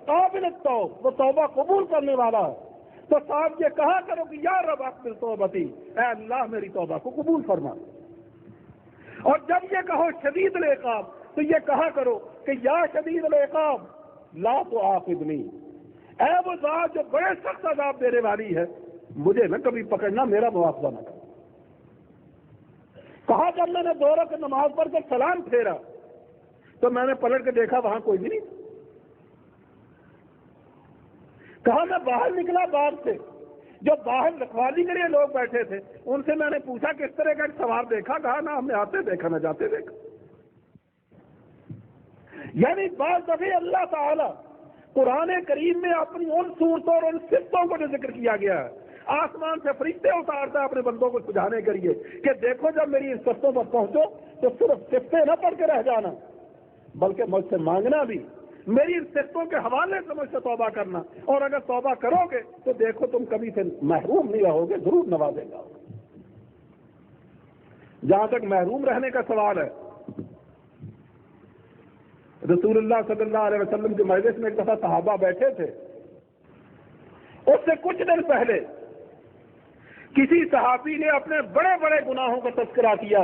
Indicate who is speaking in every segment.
Speaker 1: قابل التوب، وہ توبہ قبول کرنے والا ہے۔ تو صاحب یہ کہا کرو کہ یا رب اقبل توبتی، اے اللہ میری توبہ کو قبول فرما۔ اور جب یہ کہو شدید العقاب تو یہ کہا کرو کہ یا شدید العقاب لا تعاقبنی، اے وہ ذات جو بڑے سخت عذاب دینے والی ہے، مجھے نہ کبھی پکڑنا، میرا مواخذہ نہ کر۔ کہا جب میں نے 2 رکعت نماز پڑھ کر سلام پھیرا تو میں نے پلٹ کے دیکھا وہاں کوئی بھی نہیں۔ کہا میں باہر نکلا باغ سے، جو باہر رکھوالی کے لیے لوگ بیٹھے تھے ان سے میں نے پوچھا کس طرح کا سوار دیکھا؟ کہا نہ ہم نے آتے دیکھا نہ جاتے دیکھا۔ یعنی بعض دفعہ اللہ تعالی قرآن کریم میں اپنی ان صورتوں اور ان صفتوں کو جو ذکر کیا گیا ہے، آسمان سے فرشتے اتارتا ہے اپنے بندوں کو سجھانے کے لیے کہ دیکھو جب میری ان صفتوں پر پہنچو تو صرف صفتیں نہ پڑھ کے رہ جانا، بلکہ مجھ سے مانگنا بھی، میری ان صفتوں کے حوالے سے مجھ سے توبہ کرنا، اور اگر توبہ کرو گے تو دیکھو تم کبھی سے محروم نہیں رہو گے، ضرور نوازے گا۔ جہاں تک محروم رہنے کا سوال ہے، رسول اللہ صلی اللہ علیہ وسلم کے مجلس میں ایک دفعہ صحابہ بیٹھے تھے، اس سے کچھ دن پہلے کسی صحابی نے اپنے بڑے بڑے گناہوں کا تذکرہ کیا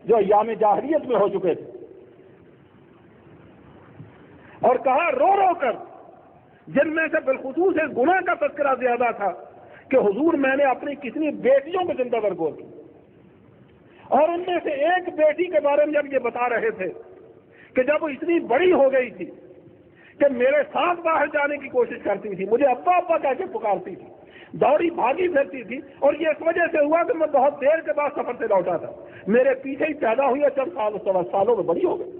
Speaker 1: جو ایام جاہلیت میں ہو چکے تھے، اور کہا رو رو کر، جن میں سے بالخصوص اس گناہ کا تذکرہ زیادہ تھا کہ حضور میں نے اپنی کتنی بیٹیوں کو زندہ برگور کی، اور ان میں سے ایک بیٹی کے بارے میں جب یہ بتا رہے تھے کہ جب وہ اتنی بڑی ہو گئی تھی کہ میرے ساتھ باہر جانے کی کوشش کرتی تھی، مجھے ابا ابا کہہ کے پکارتی تھی، دوڑی بھاگی پھرتی تھی، اور یہ اس وجہ سے ہوا کہ میں بہت دیر کے بعد سفر سے لوٹا تھا، میرے پیچھے ہی پیدا ہوئی ہے، چند سالوں میں بڑی ہو گئی۔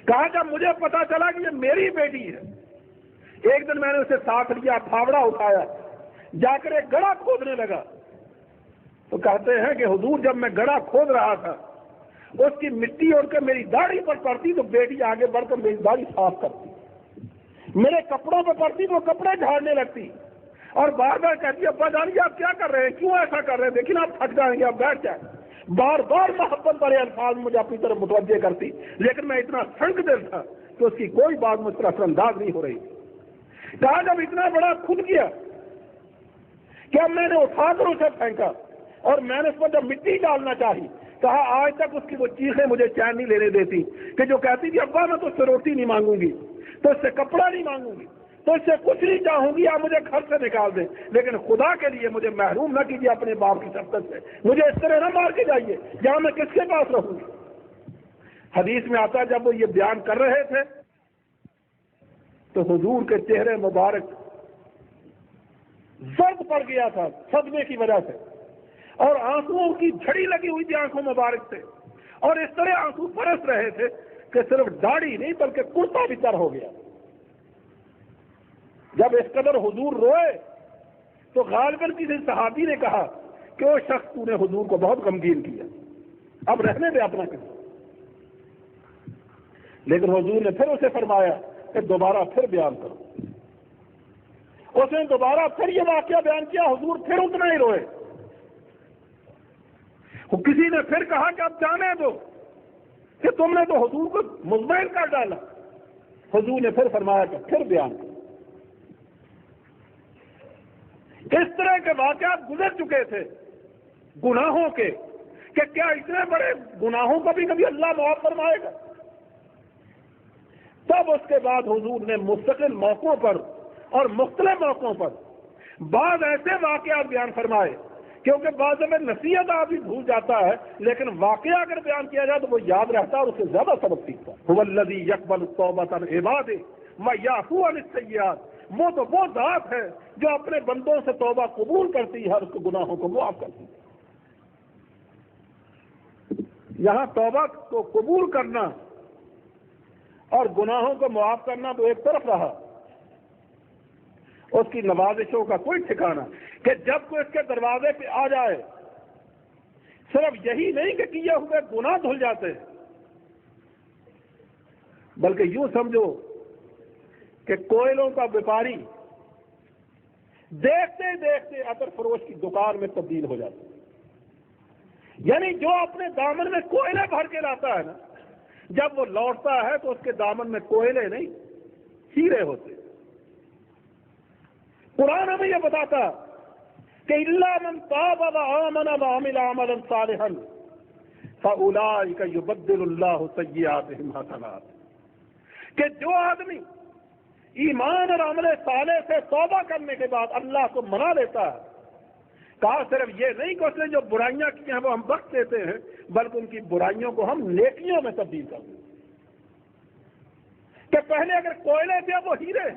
Speaker 1: کہا جب مجھے پتا چلا کہ یہ میری بیٹی ہے، ایک دن میں نے اسے ساتھ لیا، پھاوڑا اٹھایا، جا کر ایک گڑھا کھودنے لگا، تو کہتے ہیں کہ حضور جب میں گڑھا کھود رہا تھا اس کی مٹی اڑ کے میری داڑھی پر پڑتی تو بیٹی آگے بڑھ کر میری داڑھی صاف کرتی، میرے کپڑوں پر پڑتی تو وہ کپڑے جھاڑنے لگتی، اور بار بار کہتی ابا جانی آپ کیا کر رہے ہیں، کیوں ایسا کر رہے ہیں، دیکھیں آپ تھک جائیں گے، آپ بیٹھ جائیں۔ بار بار محبت بڑے الفاظ مجھے اپنی طرف متوجہ کرتی، لیکن میں اتنا سنک دل تھا کہ اس کی کوئی بات مجھ پر اثر انداز نہیں ہو رہی تھی۔ کہا جب اتنا بڑا خود کیا کہ اب میں نے اٹھا کر اسے پھینکا اور میں نے اس پر جب مٹی ڈالنا چاہی، کہا آج تک اس کی وہ چیخیں مجھے چین نہیں لینے دیتی کہ جو کہتی تھی ابا میں تو اس سے روٹی نہیں مانگوں گی، تو اس سے کپڑا نہیں مانگوں گی، تو اس سے کچھ نہیں چاہوں گی، آپ مجھے گھر سے نکال دیں، لیکن خدا کے لیے مجھے محروم نہ کیجیے اپنے باپ کی شفقت سے، مجھے اس طرح نہ مار کے جائیے، یہاں میں کس کے پاس رہوں گی۔ حدیث میں آتا ہے جب وہ یہ بیان کر رہے تھے تو حضور کے چہرے مبارک زرد پڑ گیا تھا صدمے کی وجہ سے، اور آنسوؤں کی جھڑی لگی ہوئی تھی آنکھوں مبارک سے، اور اس طرح آنسو برس رہے تھے کہ صرف داڑھی نہیں بلکہ کرتا بھی تر ہو گیا۔ جب اس قدر حضور روئے تو غالباً کسی صحابی نے کہا کہ وہ شخص تو نے حضور کو بہت غمگین کیا، اب رہنے دے اپنا کسی۔ لیکن حضور نے پھر اسے فرمایا کہ دوبارہ پھر بیان کرو۔ اس نے دوبارہ پھر یہ واقعہ بیان کیا، حضور پھر اتنا ہی روئے۔ کسی نے پھر کہا کہ اب جانے دو کہ تم نے تو حضور کو مطمئن کر ڈالا۔ حضور نے پھر فرمایا کہ پھر بیان کرو۔ اس طرح کے واقعات گزر چکے تھے گناہوں کے کہ کیا اتنے بڑے گناہوں کو بھی کبھی اللہ معاف فرمائے گا؟ تب اس کے بعد حضور نے مستقل موقعوں پر اور مختلف موقعوں پر بعض ایسے واقعات بیان فرمائے، کیونکہ بعض میں نصیحت آدمی بھول جاتا ہے، لیکن واقعہ اگر بیان کیا جائے تو وہ یاد رہتا ہے اور اس سے زیادہ سبق سیکھتا ہے۔ هو الذی یقبل التوبۃ عن عبادہ ویعفو عن السیئات، وہ تو وہ ذات ہے جو اپنے بندوں سے توبہ قبول کرتی ہے اور اس کے گناہوں کو معاف کرتی ہے۔ یہاں توبہ کو قبول کرنا اور گناہوں کو معاف کرنا تو ایک طرف رہا، اس کی نوازشوں کا کوئی ٹھکانہ کہ جب کوئی اس کے دروازے پہ آ جائے صرف یہی نہیں کہ کیے ہوئے گناہ دھل جاتے ہیں، بلکہ یوں سمجھو کہ کوئلوں کا ویپاری دیکھتے دیکھتے عطر فروش کی دکان میں تبدیل ہو جاتا ہے۔ یعنی جو اپنے دامن میں کوئلے بھر کے لاتا ہے نا، جب وہ لوٹتا ہے تو اس کے دامن میں کوئلے نہیں بھوکے ہوتے. قرآن ہمیں یہ بتاتا کہ الا من تاب وآمن وعمل عملا صالحا فاولئک یبدل اللہ سیئاتہم حسنات، کہ جو آدمی ایمان اور عمل صالح سے توبہ کرنے کے بعد اللہ کو منا لیتا ہے، کہا صرف یہ نہیں کہ اس نے جو برائیاں کی ہیں وہ ہم بخش دیتے ہیں، بلکہ ان کی برائیوں کو ہم نیکیوں میں تبدیل کر دیں. کہ پہلے اگر کوئلے تھے وہ ہیرے،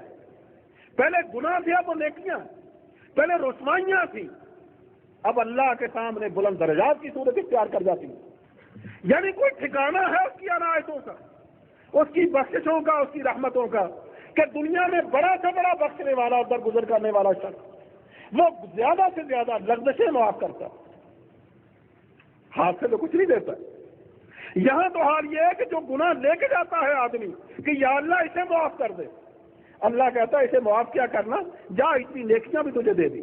Speaker 1: پہلے گناہ تھے وہ نیکیاں، پہلے رسوائیاں تھیں، اب اللہ کے سامنے بلند درجات کی صورت اختیار کر جاتی ہیں. یعنی کوئی ٹھکانہ ہے اس کی عنایتوں کا، اس کی بخششوں کا، اس کی رحمتوں کا، کہ دنیا میں بڑا سے بڑا بخشنے والا اور درگزر کرنے والا شخص وہ زیادہ سے زیادہ لغزشیں معاف کرتا، ہاتھ سے تو کچھ نہیں دیتا. یہاں تو حال یہ ہے کہ جو گناہ لے کے جاتا ہے آدمی کہ یا اللہ اسے معاف کر دے، اللہ کہتا ہے اسے معاف کیا کرنا، جا اتنی نیکیاں بھی تجھے دے دی.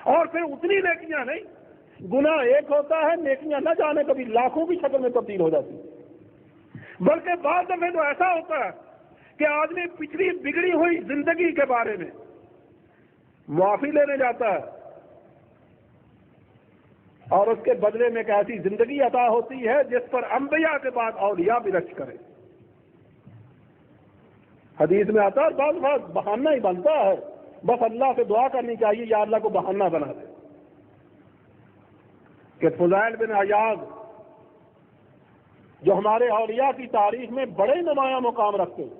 Speaker 1: اور پھر اتنی نیکیاں نہیں، گناہ ایک ہوتا ہے، نیکیاں نہ جانے کبھی لاکھوں کی شکل میں تبدیل ہو جاتی. بلکہ بعض دفعہ تو ایسا ہوتا ہے کہ آدمی پچھلی بگڑی ہوئی زندگی کے بارے میں معافی لینے جاتا ہے اور اس کے بدلے میں ایک ایسی زندگی عطا ہوتی ہے جس پر انبیاء کے بعد اولیاء بھی رشک کرے. حدیث میں آتا ہے بعض بات بہانہ ہی بنتا ہے، بس اللہ سے دعا کرنی چاہیے یا اللہ کو بہانہ بنا دے. کہ فضیل بن عیاض جو ہمارے اولیاء کی تاریخ میں بڑے نمایاں مقام رکھتے ہیں،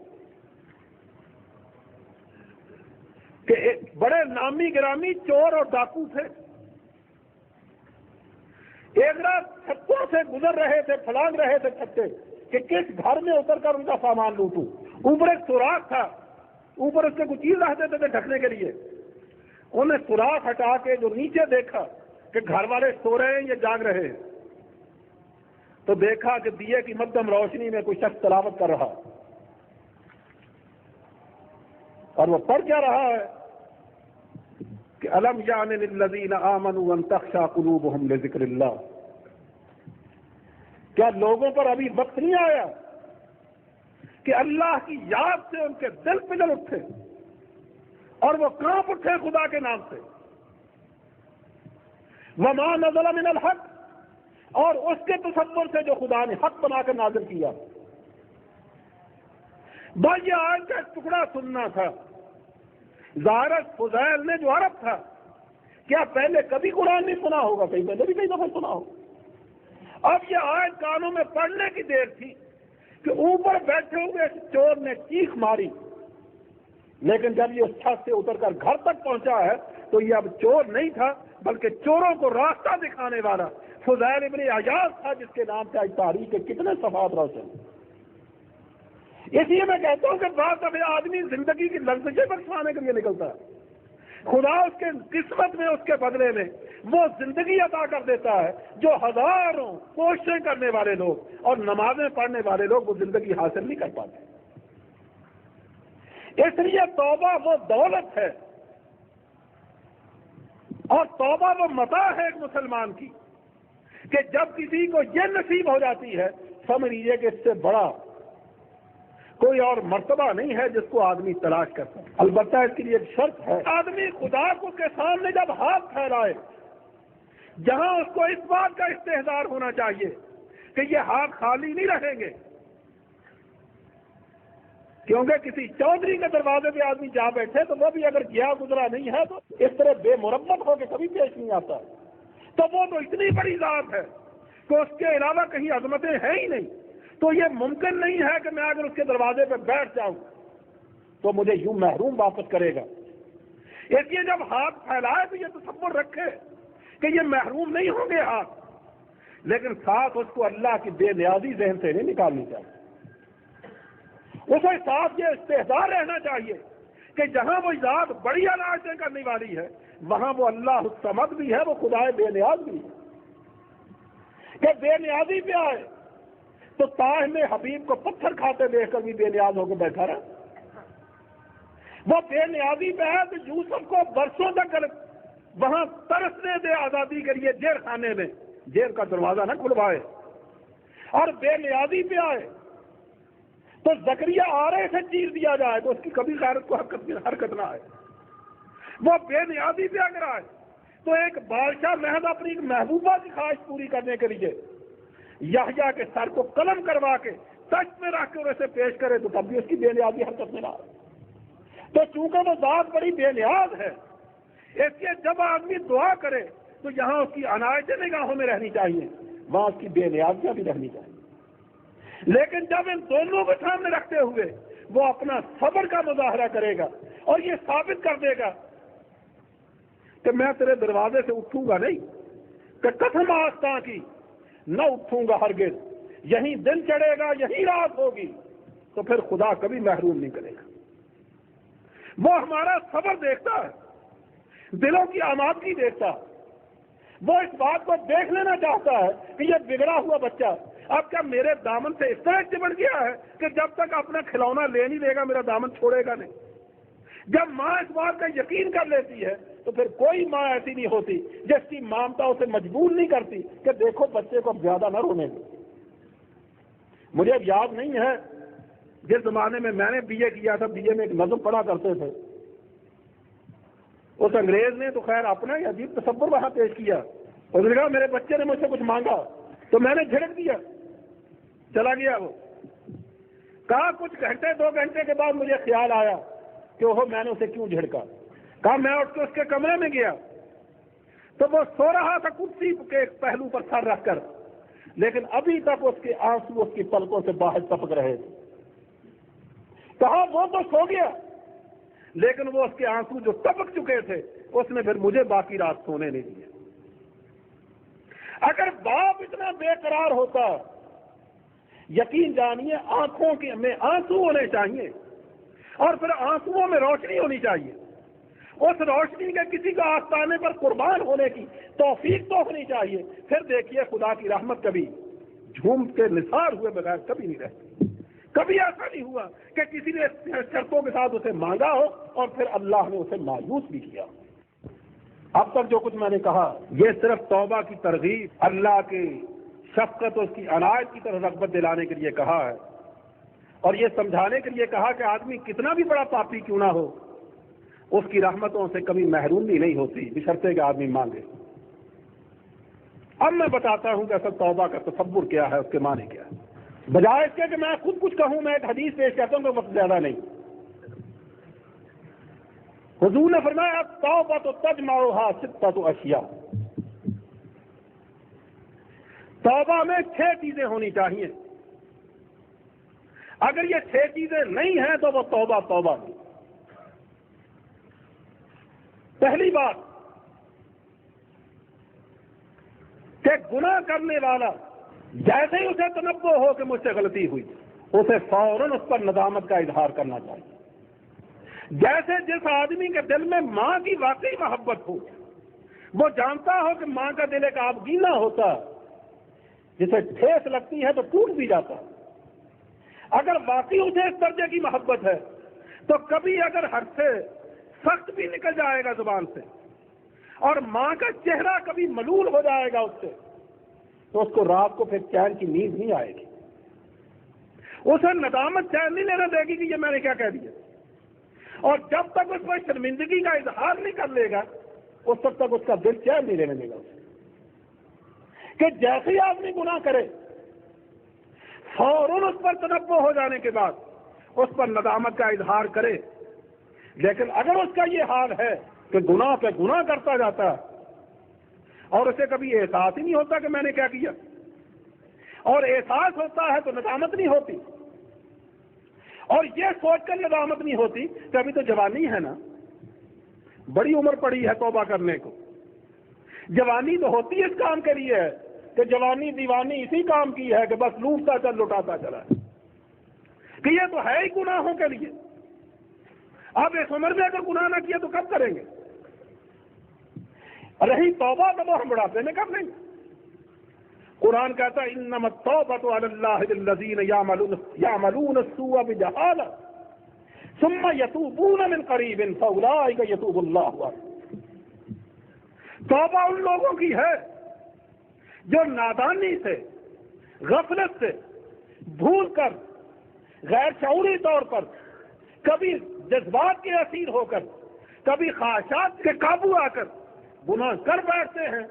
Speaker 1: کہ بڑے نامی گرامی چور اور ڈاکو تھے. ایک رات چھتوں سے گزر رہے تھے، پھلانگ رہے تھے چھتے کہ کس گھر میں اتر کر ان کا سامان لوٹوں. اوپر ایک سوراخ تھا، اوپر اس کے کچھ چیز رکھ دیتے تھے ڈھکنے کے لیے. انہوں نے سوراخ ہٹا کے جو نیچے دیکھا کہ گھر والے سو رہے ہیں یا جاگ رہے ہیں، تو دیکھا کہ دیے کی مدھم روشنی میں کوئی شخص تلاوت کر رہا، اور وہ پڑھ کیا رہا ہے کہ الم یعن للذین آمنوا ان تخشع قلوبہم لذکر اللہ. کیا لوگوں پر ابھی وقت نہیں آیا کہ اللہ کی یاد سے ان کے دل پگھل اٹھے اور وہ کانپ اٹھے خدا کے نام سے. وما نزل من الحق، اور اس کے تصور سے جو خدا نے حق بنا کر نازل کیا. بھائی یہ آیت کا ٹکڑا سننا تھا. ظاہر فضیل نے جو عرب تھا، کیا پہلے کبھی قرآن نہیں سنا ہوگا؟ کہیں پہلے بھی کئی دفعہ سنا ہوگا. اب یہ آیت کانوں میں پڑھنے کی دیر تھی کہ اوپر بیٹھے ہوئے چور نے چیخ ماری، لیکن جب یہ اس چھت سے اتر کر گھر تک پہنچا ہے تو یہ اب چور نہیں تھا، بلکہ چوروں کو راستہ دکھانے والا فضیل ابن عیاض تھا، جس کے نام سے آج تاریخ کے کتنے صفحات روشن. اس لیے میں کہتا ہوں کہ بعض دفعہ آدمی زندگی کی لغزشیں بخشوانے کے لیے نکلتا ہے، خدا اس کے قسمت میں اس کے بدلے میں وہ زندگی عطا کر دیتا ہے جو ہزاروں کوششیں کرنے والے لوگ اور نمازیں پڑھنے والے لوگ وہ زندگی حاصل نہیں کر پاتے. اس لیے توبہ وہ دولت ہے اور توبہ وہ متاع ہے ایک مسلمان کی، کہ جب کسی کو یہ نصیب ہو جاتی ہے سمجھ لیجیے کہ اس سے بڑا کوئی اور مرتبہ نہیں ہے جس کو آدمی تلاش کرتا ہے. البتہ اس کے لیے ایک شرط ہے، آدمی خدا کو کے سامنے جب ہاتھ پھیلائے، جہاں اس کو اس بات کا استحضار ہونا چاہیے کہ یہ ہاتھ خالی نہیں رہیں گے، کیونکہ کسی چودھری کے دروازے پہ آدمی جا بیٹھے تو وہ بھی اگر گیا گزرا نہیں ہے تو اس طرح بے مرمت ہو کے کبھی پیش نہیں آتا. تو وہ تو اتنی بڑی ذات ہے کہ اس کے علاوہ کہیں عظمتیں ہیں ہی نہیں، تو یہ ممکن نہیں ہے کہ میں اگر اس کے دروازے پہ بیٹھ جاؤں تو مجھے یوں محروم واپس کرے گا. اس لیے جب ہاتھ پھیلائے تو یہ تصور رکھے کہ یہ محروم نہیں ہوں گے ہاتھ، لیکن ساتھ اس کو اللہ کی بے نیازی ذہن سے نہیں نکالنی چاہیے. اسے ساتھ یہ استحضار رہنا چاہیے کہ جہاں وہ ذات بڑی عنایتیں کرنے والی ہے وہاں وہ اللہ الصمد بھی ہے، وہ خدا بے نیاز بھی ہے. کہ بے نیازی پہ آئے تو تاہ میں حبیب کو پتھر کھاتے دیکھ کر بھی بے نیاز ہو کے بیٹھا رہا. وہ بے نیازی پہ ہے تو یوسف کو برسوں تک وہاں ترسنے دے آزادی کے لیے جیل خانے میں، جیل کا دروازہ نہ کھلوائے. اور بے نیازی پہ آئے تو زکریا آرے سے چیر دیا جائے تو اس کی کبھی غیرت کو حرکت نہ آئے، وہ بے نیازی پہ اگر آئے تو ایک بادشاہ محض اپنی ایک محبوبہ کی خواہش پوری کرنے کے لیے یحییٰ کے سر کو قلم کروا کے تشت میں رکھ کے اسے پیش کرے تو تب بھی اس کی بے نیازی حرکت میں نہ آئے۔ تو چونکہ وہ ذات بڑی بے نیاز ہے، اس لیے جب آدمی دعا کرے تو یہاں اس کی عنایتیں نگاہوں میں رہنی چاہیے، وہاں اس کی بے نیازیاں بھی رہنی چاہیے۔ لیکن جب ان دونوں کو سامنے رکھتے ہوئے وہ اپنا صبر کا مظاہرہ کرے گا اور یہ ثابت کر دے گا کہ میں تیرے دروازے سے اٹھوں گا نہیں، کہ قسم آستاں کی نہ اٹھوں گا ہرگز، یہیں دن چڑھے گا یہیں رات ہوگی، تو پھر خدا کبھی محروم نہیں کرے گا۔ وہ ہمارا صبر دیکھتا ہے، دلوں کی آمادگی دیکھتا ہے، وہ اس بات کو دیکھ لینا چاہتا ہے کہ یہ بگڑا ہوا بچہ اب کیا میرے دامن سے اس طرح چمٹ گیا ہے کہ جب تک اپنا کھلونا لے نہیں دے گا میرا دامن چھوڑے گا نہیں۔ جب ماں اس بات کا یقین کر لیتی ہے تو پھر کوئی ماں ایسی نہیں ہوتی جس کی مامتا اسے مجبور نہیں کرتی کہ دیکھو بچے کو اب زیادہ نہ رونے دو۔ مجھے اب یاد نہیں ہے، جس زمانے میں نے بی اے کیا تھا، بی اے میں ایک نظم پڑھا کرتے تھے، اس انگریز نے تو خیر اپنا ہی عجیب تصور وہاں پیش کیا، اس نے کہا میرے بچے نے مجھ سے کچھ مانگا تو میں نے جھڑک دیا، چلا گیا وہ۔ کہا کچھ گھنٹے 2 گھنٹے کے بعد مجھے خیال آیا کہ وہ میں نے اسے کیوں جھڑکا۔ کہا میں اٹھ کے اس کے کمرے میں گیا تو وہ سو رہا تھا کرسی کے ایک پہلو پر سر رکھ کر، لیکن ابھی تک اس کے آنسو اس کی پلکوں سے باہر ٹپک رہے تھے۔ کہا وہ تو سو گیا لیکن وہ اس کے آنسو جو ٹپک چکے تھے اس نے پھر مجھے باقی رات سونے نہیں دیا۔ اگر باپ اتنا بے قرار ہوتا، یقین جانیے آنکھوں میں آنسو ہونے چاہیے اور پھر آنسوؤں میں روشنی ہونی چاہیے، اس روشنی کے کسی کا آستانے پر قربان ہونے کی توفیق تو ہونی چاہیے۔ پھر دیکھیے خدا کی رحمت کبھی جھوم کے نثار ہوئے بغیر کبھی نہیں رہتی۔ کبھی ایسا نہیں ہوا کہ کسی نے شرطوں کے ساتھ اسے مانگا ہو اور پھر اللہ نے اسے مایوس بھی کیا۔ اب تک جو کچھ میں نے کہا یہ صرف توبہ کی ترغیب، اللہ کی شفقت اور اس کی عنایت کی طرف رغبت دلانے کے لیے کہا ہے، اور یہ سمجھانے کے لیے کہا کہ آدمی کتنا بھی بڑا پاپی کیوں نہ ہو اس کی رحمتوں سے کبھی محرومی نہیں ہوتی بشرطے کہ آدمی مانگے۔ اب میں بتاتا ہوں کہ اصل توبہ کا تصور کیا ہے، اس کے معنی کیا ہے، بجائے اس کے کہ میں خود کچھ کہوں۔ میں ایک حدیث پیش کرتا ہوں کہ وقت زیادہ نہیں۔ حضور نے فرمایا توبہ تو تجمعها 6 اشیاء، توبہ میں 6 چیزیں ہونی چاہیے، اگر یہ 6 چیزیں نہیں ہیں تو وہ توبہ نہیں۔ پہلی بات کہ گناہ کرنے والا جیسے ہی اسے تنبہ ہو کہ مجھ سے غلطی ہوئی اسے فوراً اس پر ندامت کا اظہار کرنا چاہیے۔ جیسے جس آدمی کے دل میں ماں کی واقعی محبت ہو، وہ جانتا ہو کہ ماں کا دل ایک آبگینہ ہوتا، جسے ٹھیس لگتی ہے تو ٹوٹ بھی جاتا۔ اگر واقعی اسے اس درجے کی محبت ہے تو کبھی اگر حد سے سخت بھی نکل جائے گا زبان سے اور ماں کا چہرہ کبھی ملول ہو جائے گا اس سے تو اس کو رات کو پھر چین کی نیند نہیں آئے گی، اسے ندامت چین نہیں لینے دے گی کہ یہ میں نے کیا کہہ دیا، اور جب تک اس پر شرمندگی کا اظہار نہیں کر لے گا اس وقت تک اس کا دل چین نہیں لینے دے گا اسے۔ کہ جیسے ہی آدمی گناہ کرے فوراً اس پر تنبہ ہو جانے کے بعد اس پر ندامت کا اظہار کرے، لیکن اگر اس کا یہ حال ہے کہ گناہ پہ گناہ کرتا جاتا ہے اور اسے کبھی احساس ہی نہیں ہوتا کہ میں نے کیا کیا، اور احساس ہوتا ہے تو ندامت نہیں ہوتی، اور یہ سوچ کر ندامت نہیں ہوتی کہ ابھی تو جوانی ہے نا، بڑی عمر پڑی ہے توبہ کرنے کو۔ جوانی تو ہوتی اس کام کے لیے ہے کہ جوانی دیوانی اسی کام کی ہے کہ بس لوٹتا چل لٹاتا چلا ہے، کہ یہ تو ہے ہی گناہوں کے لیے۔ اب اس عمر میں اگر گناہ نہ کیا تو کب کریں گے؟ رہی توبہ تو ہم بڑھاپے میں کر لیں گے۔ قرآن کہتا ہے انما التوبۃ علی اللہ للذین یعملون السوء بجہالہ ثم یتوبون من قریب فاولئک یتوب اللہ علیہم۔ توبہ ان لوگوں کی ہے جو نادانی سے، غفلت سے، بھول کر غیر شعوری طور پر کبھی جذبات کے اسیر ہو کر، کبھی خواہشات کے قابو آ کر گناہ کر بیٹھتے ہیں،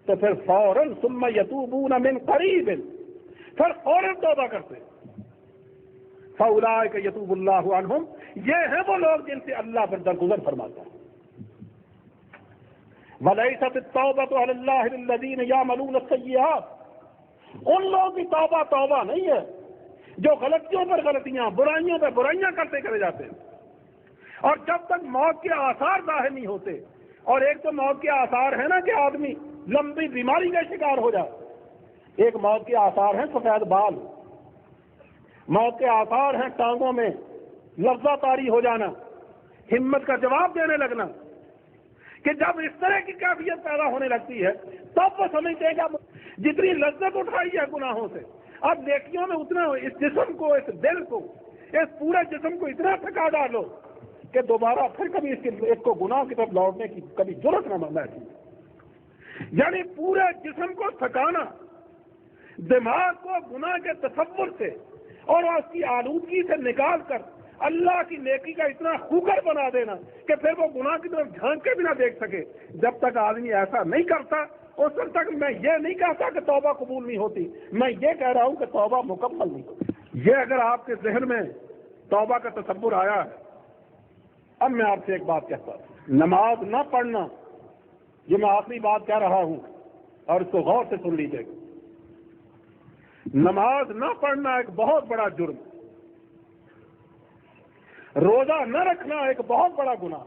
Speaker 1: تو پھر فوراً ثم یتوبون من قریب، پھر فوراً توبہ کرتے ہیں۔ فاولئک یتوب اللہ عنہم، یہ ہیں وہ لوگ جن سے اللہ پر درگزر فرماتا ہے۔ ولیست التوبۃ علی اللہ للذین یعملون السیئات، ان لوگ کی توبہ توبہ نہیں ہے جو غلطیوں پر غلطیاں، برائیوں پر برائیاں کرتے کرے جاتے ہیں، اور جب تک موت کے آثار ظاہر نہیں ہوتے۔ اور ایک تو موت کے آثار ہے نا کہ آدمی لمبی بیماری کا شکار ہو جائے، ایک موت کے آثار ہیں سفید بال، موت کے آثار ہیں ٹانگوں میں لفظہ طاری ہو جانا، ہمت کا جواب دینے لگنا، کہ جب اس طرح کی کیفیت پیدا ہونے لگتی ہے تب وہ سمجھتے ہیں کہ جتنی لذت اٹھائی ہے گناہوں سے، اب نیکیوں میں اتنا اس جسم کو، اس دل کو، اس پورے جسم کو اتنا تھکا ڈالو کہ دوبارہ پھر کبھی اس کو گناہ کی طرف لوٹنے کی کبھی ضرورت نہ محسوس۔ یعنی پورے جسم کو تھکانا، دماغ کو گناہ کے تصور سے اور اس کی آلودگی سے نکال کر اللہ کی نیکی کا اتنا خوگر بنا دینا کہ پھر وہ گناہ کی طرف جھانک کے بھی نہ دیکھ سکے۔ جب تک آدمی ایسا نہیں کرتا اس وقت تک میں یہ نہیں کہتا کہ توبہ قبول نہیں ہوتی، میں یہ کہہ رہا ہوں کہ توبہ مکمل نہیں ہوتی۔ یہ اگر آپ کے ذہن میں توبہ کا تصور آیا ہے، اب میں آپ سے ایک بات کہتا ہوں، نماز نہ پڑھنا، یہ میں آخری بات کہہ رہا ہوں اور اس کو غور سے سن لیجیے گا۔ نماز نہ پڑھنا ایک بہت بڑا جرم، روزہ نہ رکھنا ایک بہت بڑا گناہ،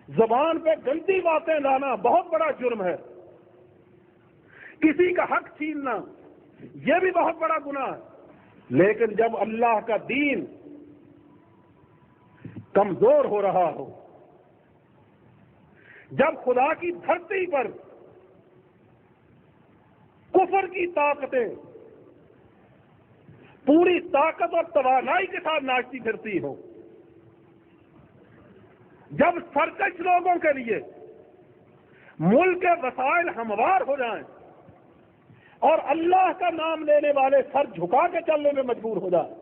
Speaker 1: زبان پہ گندی باتیں لانا بہت بڑا جرم ہے، کسی کا حق چھیننا یہ بھی بہت بڑا گناہ ہے۔ لیکن جب اللہ کا دین کمزور ہو رہا ہو، جب خدا کی دھرتی پر کفر کی طاقتیں پوری طاقت اور توانائی کے ساتھ ناچتی پھرتی ہو، جب سرکش لوگوں کے لیے ملک کے وسائل ہموار ہو جائیں اور اللہ کا نام لینے والے سر جھکا کے چلنے میں مجبور ہو جائیں،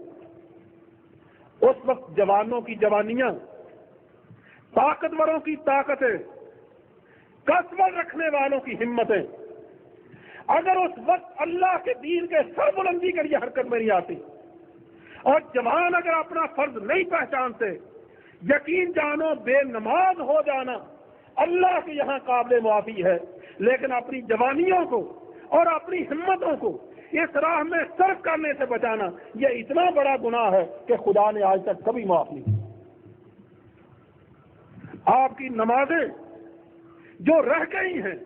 Speaker 1: اس وقت جوانوں کی جوانیاں، طاقتوروں کی طاقتیں، قسمت رکھنے والوں کی ہمتیں اگر اس وقت اللہ کے دین کے سر بلندی کے لیے حرکت میں نہیں آتی، اور جوان اگر اپنا فرض نہیں پہچانتے، یقین جانو بے نماز ہو جانا اللہ کے یہاں قابل معافی ہے، لیکن اپنی جوانیوں کو اور اپنی ہمتوں کو اس راہ میں صرف کرنے سے بچانا یہ اتنا بڑا گناہ ہے کہ خدا نے آج تک کبھی معاف نہیں کی۔ آپ کی نمازیں جو رہ گئی ہیں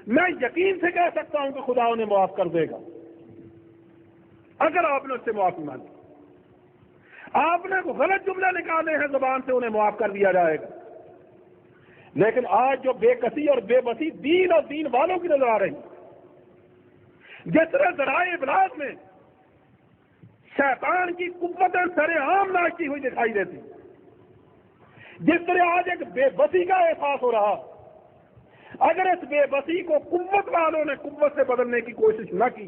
Speaker 1: میں یقین سے کہہ سکتا ہوں کہ خدا انہیں معاف کر دے گا اگر آپ نے اس سے معافی مانگی۔ آپ نے غلط جملے نکالے ہیں زبان سے، انہیں معاف کر دیا جائے گا۔ لیکن آج جو بے کسی اور بے بسی دین اور دین والوں کی نظر آ رہی، جس طرح ذرائع ابلاغ میں شیطان کی قوتیں سر عام ناچتی ہوئی دکھائی دیتی، جس طرح آج ایک بے بسی کا احساس ہو رہا، اگر اس بے بسی کو قوت والوں نے قوت سے بدلنے کی کوشش نہ کی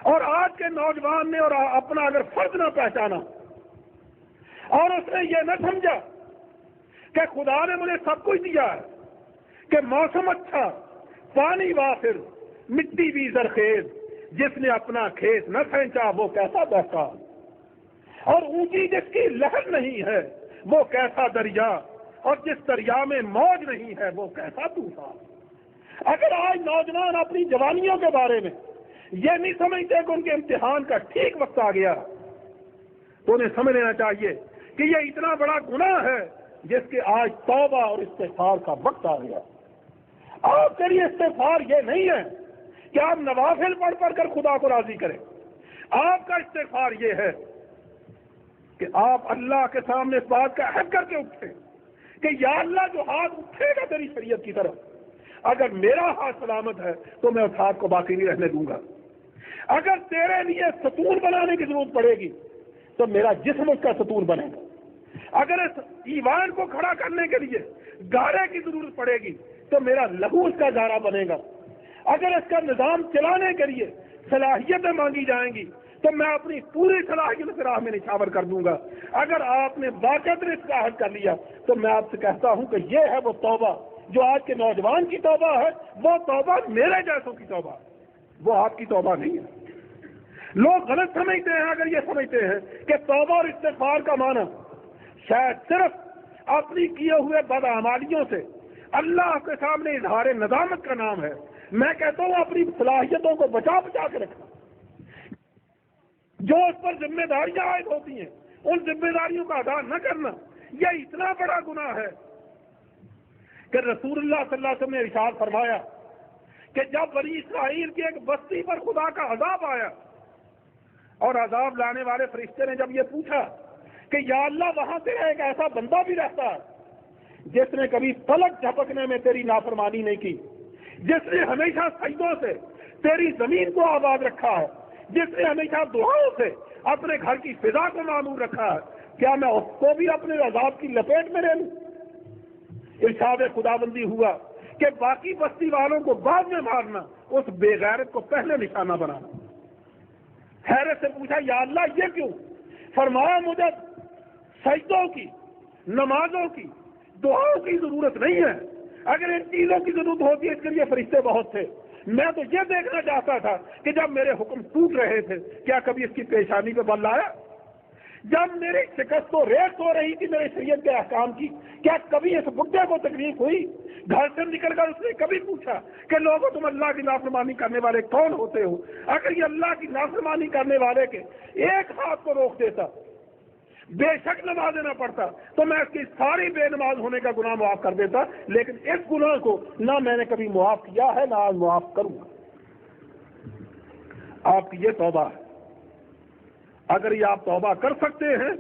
Speaker 1: اور آج کے نوجوان نے اور اپنا اگر فرض نہ پہچانا اور اس نے یہ نہ سمجھا کہ خدا نے مجھے سب کچھ دیا ہے، کہ موسم اچھا، پانی وافر، مٹی بھی زرخیز، جس نے اپنا کھیت نہ کھینچا وہ کیسا بہتا، اور اونچی جس کی لہر نہیں ہے وہ کیسا دریا، اور جس دریا میں موج نہیں ہے وہ کیسا طوفان۔ اگر آج نوجوان اپنی جوانیوں کے بارے میں یہ نہیں سمجھتے کہ ان کے امتحان کا ٹھیک وقت آ گیا، تو انہیں سمجھ لینا چاہیے کہ یہ اتنا بڑا گناہ ہے جس کے آج توبہ اور استغفار کا وقت آ گیا۔ آپ کے لیے استغفار یہ نہیں ہے کہ آپ نوافل پڑھ پڑھ کر خدا کو راضی کریں، آپ کا استغفار یہ ہے کہ آپ اللہ کے سامنے اس بات کا عہد کر کے اٹھیں کہ یا اللہ جو ہاتھ اٹھے گا تیری شریعت کی طرف، اگر میرا ہاتھ سلامت ہے تو میں اس ہاتھ کو باقی نہیں رہنے دوں گا، اگر تیرے لیے ستون بنانے کی ضرورت پڑے گی تو میرا جسم اس کا ستون بنے گا، اگر اس ایوان کو کھڑا کرنے کے لیے گارے کی ضرورت پڑے گی تو میرا لہو اس کا گارا بنے گا، اگر اس کا نظام چلانے کے لیے صلاحیتیں مانگی جائیں گی تو میں اپنی پوری صلاحیت سے راہ میں نچھاور کر دوں گا۔ اگر آپ نے باقاعدہ اس کا عہد کر لیا تو میں آپ سے کہتا ہوں کہ یہ ہے وہ توبہ جو آج کے نوجوان کی توبہ ہے، وہ توبہ میرے جیسوں کی توبہ، وہ آپ کی توبہ نہیں ہے۔ لوگ غلط سمجھتے ہیں اگر یہ سمجھتے ہیں کہ توبہ اور استغفار کا معنی شاید صرف اپنی کیے ہوئے بدعمالیوں سے اللہ کے سامنے اظہار ندامت کا نام ہے۔ میں کہتا ہوں اپنی صلاحیتوں کو بچا بچا کے رکھنا، جو اس پر ذمہ داریاں عائد ہوتی ہیں ان ذمہ داریوں کا ادا نہ کرنا، یہ اتنا بڑا گناہ ہے کہ رسول اللہ صلی اللہ علیہ وسلم نے ارشاد فرمایا کہ جب بنی اسرائیل کی ایک بستی پر خدا کا عذاب آیا اور عذاب لانے والے فرشتے نے جب یہ پوچھا کہ یا اللہ وہاں تیرا ایک ایسا بندہ بھی رہتا ہے جس نے کبھی پلک جھپکنے میں تیری نافرمانی نہیں کی، جس نے ہمیشہ سجدوں سے تیری زمین کو آباد رکھا ہے، جس نے ہمیشہ دعاؤں سے اپنے گھر کی فضا کو معمور رکھا ہے، کیا میں اس کو بھی اپنے عذاب کی لپیٹ میں رہ لوں؟ ارشاد خداوندی ہوا کہ باقی بستی والوں کو بعد میں مارنا، اس بے غیرت کو پہلے نشانہ بنانا۔ حیرت سے پوچھا یا اللہ یہ کیوں؟ فرمایا مجھے سجدوں کی، نمازوں کی، دعاؤں کی ضرورت نہیں ہے، اگر ان چیزوں کی ضرورت ہوتی ہے اس کے لیے فرشتے بہت تھے۔ میں تو یہ دیکھنا چاہتا تھا کہ جب میرے حکم ٹوٹ رہے تھے کیا کبھی اس کی پیشانی پہ بل آیا؟ جب میری شکست و ریت ہو رہی تھی میرے شریعت کے احکام کی، کیا کبھی اس بڈھے کو تکلیف ہوئی؟ گھر سے نکل کر اس نے کبھی پوچھا کہ لوگوں تم اللہ کی نافرمانی کرنے والے کون ہوتے ہو؟ اگر یہ اللہ کی نافرمانی کرنے والے کے ایک ہاتھ کو روک دیتا، بے شک نماز نہ پڑھتا، تو میں اس کی ساری بے نماز ہونے کا گناہ معاف کر دیتا، لیکن اس گناہ کو نہ میں نے کبھی معاف کیا ہے نہ آج معاف کروں گا۔ آپ کی یہ توبہ ہے، اگر یہ آپ توبہ کر سکتے ہیں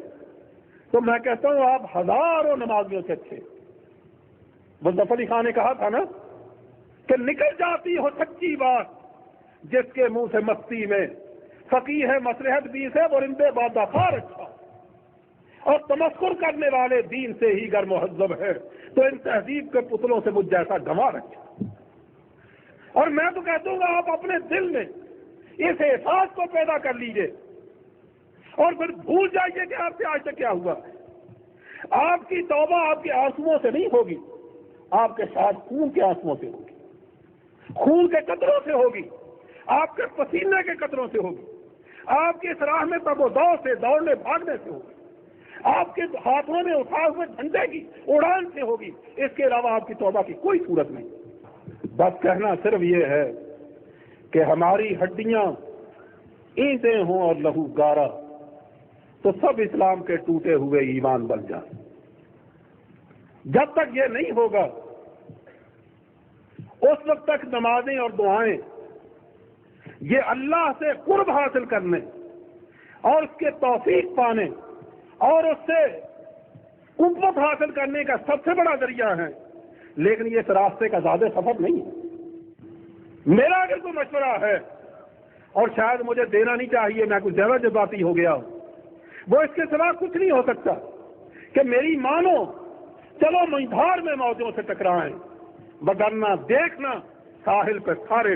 Speaker 1: تو میں کہتا ہوں آپ ہزاروں نمازیوں سے اچھے۔ مصطفی علی خان نے کہا تھا نا کہ نکل جاتی ہو سچی بات جس کے منہ سے مستی میں، فقیہ ہے مصلحت بیس ہے اور اندے بادہ خار اچھا، اور تمسکر کرنے والے دین سے ہی گر مہذب ہے تو ان تہذیب کے پتلوں سے مجھ جیسا گنوار اچھا۔ اور میں تو کہتا ہوں آپ اپنے دل میں اس احساس کو پیدا کر لیجئے اور پھر بھول جائیے کہ آپ سے آج تک کیا ہوا۔ آپ کی توبہ آپ کے آنسوؤں سے نہیں ہوگی، آپ کے ساتھ خون کے آنسوؤں سے ہوگی، خون کے قطروں سے ہوگی، آپ کے پسینے کے قطروں سے ہوگی، آپ کی اس راہ میں تب و دو سے دوڑنے بھاگنے سے ہوگی، آپ کے ہاتھوں میں اٹھائے ہوئے جھنڈے کی اڑان سے ہوگی۔ اس کے علاوہ آپ کی توبہ کی کوئی صورت نہیں۔ بس کہنا صرف یہ ہے کہ ہماری ہڈیاں اینٹیں ہوں اور لہو گارا تو سب اسلام کے ٹوٹے ہوئے ایمان بن جائیں۔ جب تک یہ نہیں ہوگا اس وقت تک نمازیں اور دعائیں یہ اللہ سے قرب حاصل کرنے اور اس کے توفیق پانے اور اس سے قوت حاصل کرنے کا سب سے بڑا ذریعہ ہے، لیکن یہ اس راستے کا زیادہ سفر نہیں ہے۔ میرا اگر کوئی مشورہ ہے اور شاید مجھے دینا نہیں چاہیے، میں کچھ زیادہ جذباتی ہو گیا ہوں، وہ اس کے سوا کچھ نہیں ہو سکتا کہ میری مانو چلو مجھار میں موجوں سے ٹکرائیں، وگرنہ دیکھنا ساحل پہ سارے